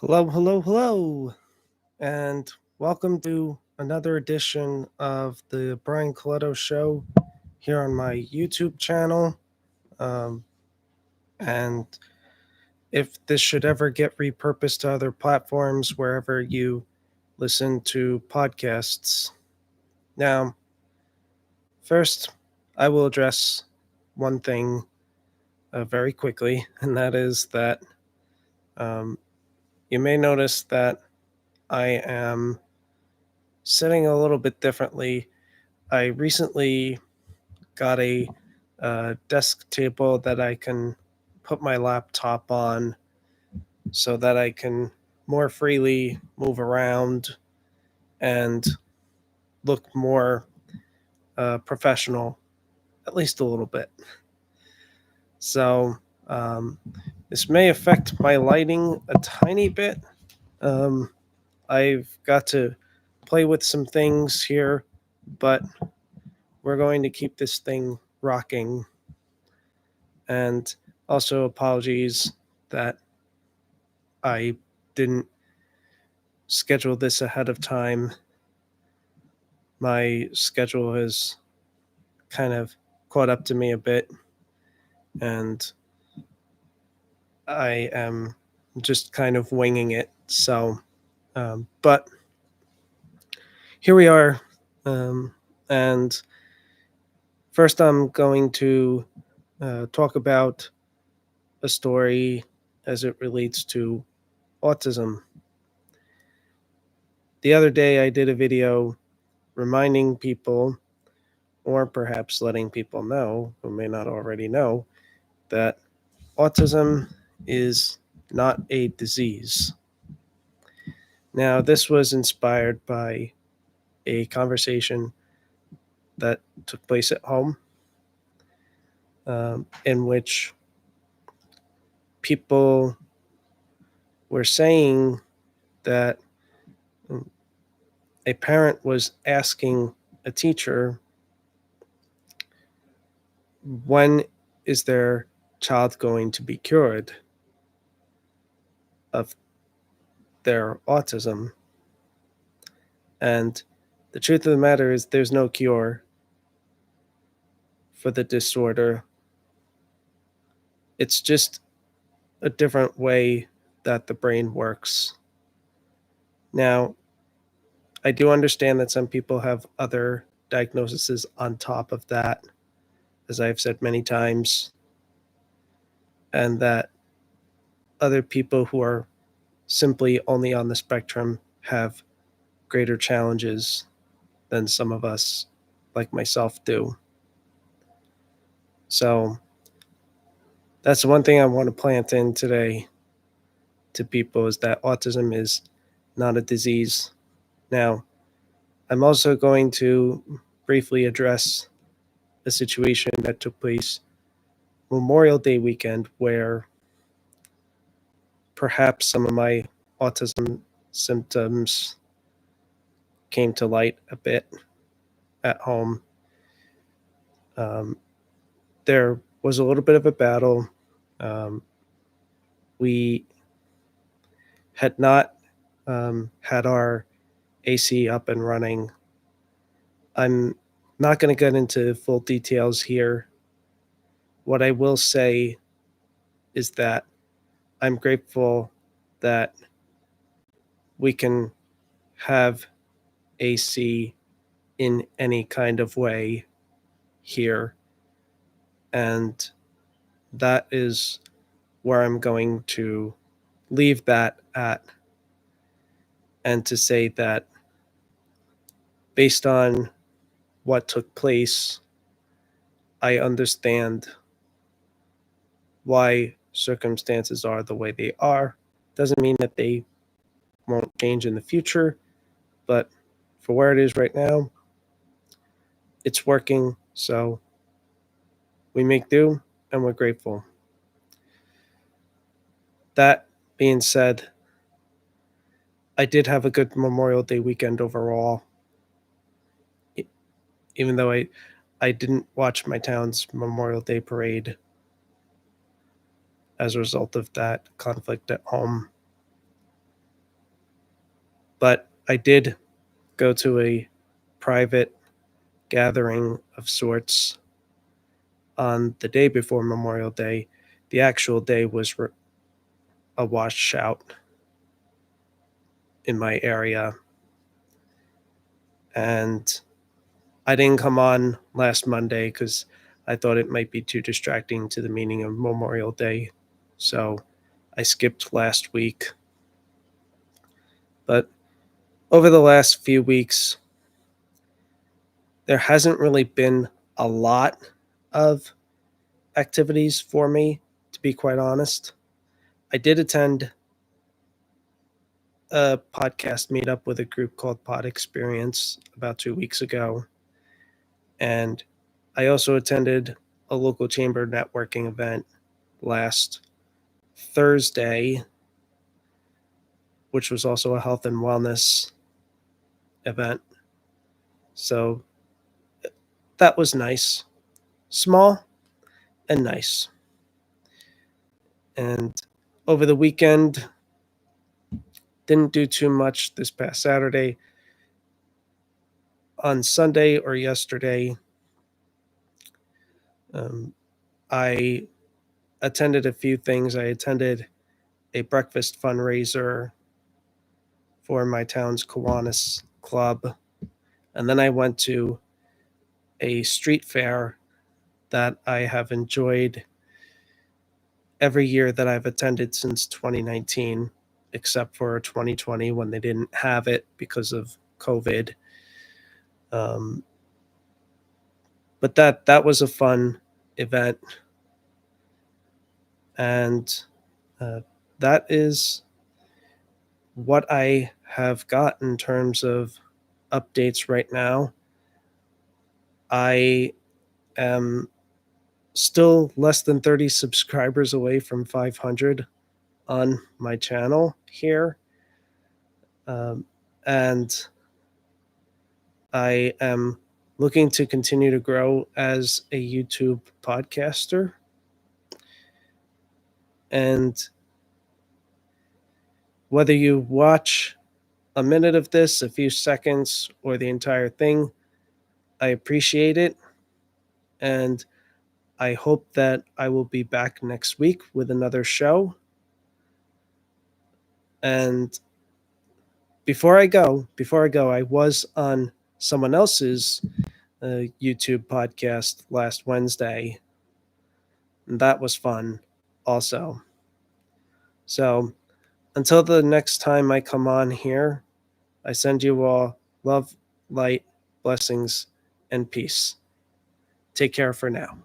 Hello, hello, hello, and welcome to another edition of the Brian Colletto Show here on my YouTube channel. Um, and if this should ever get repurposed to other platforms, wherever you listen to podcasts. Now, first, I will address one thing very quickly, and that is that um, you may notice that I am sitting a little bit differently. I recently got a desk table that I can put my laptop on so that I can more freely move around and look more professional, at least a little bit. So, um, this may affect my lighting a tiny bit. Um, I've got to play with some things here, but we're going to keep this thing rocking. And also, apologies that I didn't schedule this ahead of time. My schedule has kind of caught up to me a bit, and I am just kind of winging it. So, but here we are. Um, and first, I'm going to talk about a story as it relates to autism. The other day, I did a video reminding people, or perhaps letting people know who may not already know, that autism is not a disease. Now, this was inspired by a conversation that took place at home, in which people were saying that a parent was asking a teacher, when is their child going to be cured of their autism? And the truth of the matter is, there's no cure for the disorder. It's just a different way that the brain works. Now, I do understand that some people have other diagnoses on top of that, as I've said many times, and that other people who are simply only on the spectrum have greater challenges than some of us, like myself, do. So that's one thing I want to plant in today to people, is that autism is not a disease. Now, I'm also going to briefly address a situation that took place Memorial Day weekend, where perhaps some of my autism symptoms came to light a bit at home. Um, there was a little bit of a battle. We had not had our AC up and running. I'm not going to get into full details here. What I will say is that I'm grateful that we can have AC in any kind of way here. And that is where I'm going to leave that at. And to say that based on what took place, I understand why circumstances are the way they are. Doesn't mean that they won't change in the future, but for where it is right now, it's working. So we make do, and we're grateful. That being said, I did have a good Memorial Day weekend overall, even though I didn't watch my town's Memorial Day parade as a result of that conflict at home. But I did go to a private gathering of sorts on the day before Memorial Day. The actual day was a washout in my area. And I didn't come on last Monday because I thought it might be too distracting to the meaning of Memorial Day. So I skipped last week. But over the last few weeks, there hasn't really been a lot of activities for me, to be quite honest. I did attend a podcast meetup with a group called Pod Experience about 2 weeks ago. And I also attended a local chamber networking event last Thursday, which was also a health and wellness event. So that was nice. Small and nice. And over the weekend, didn't do too much this past Saturday. On Sunday or yesterday, I attended a few things. I attended a breakfast fundraiser for my town's Kiwanis Club. And then I went to a street fair that I have enjoyed every year that I've attended since 2019, except for 2020 when they didn't have it because of COVID. But that was a fun event. And that is what I have got in terms of updates right now. I am still less than 30 subscribers away from 500 on my channel here. And I am looking to continue to grow as a YouTube podcaster. And whether you watch a minute of this, a few seconds, or the entire thing, I appreciate it. And I hope that I will be back next week with another show. And before I go, I was on someone else's YouTube podcast last Wednesday. And that was fun also. So until the next time I come on here, I send you all love, light, blessings, and peace. Take care for now.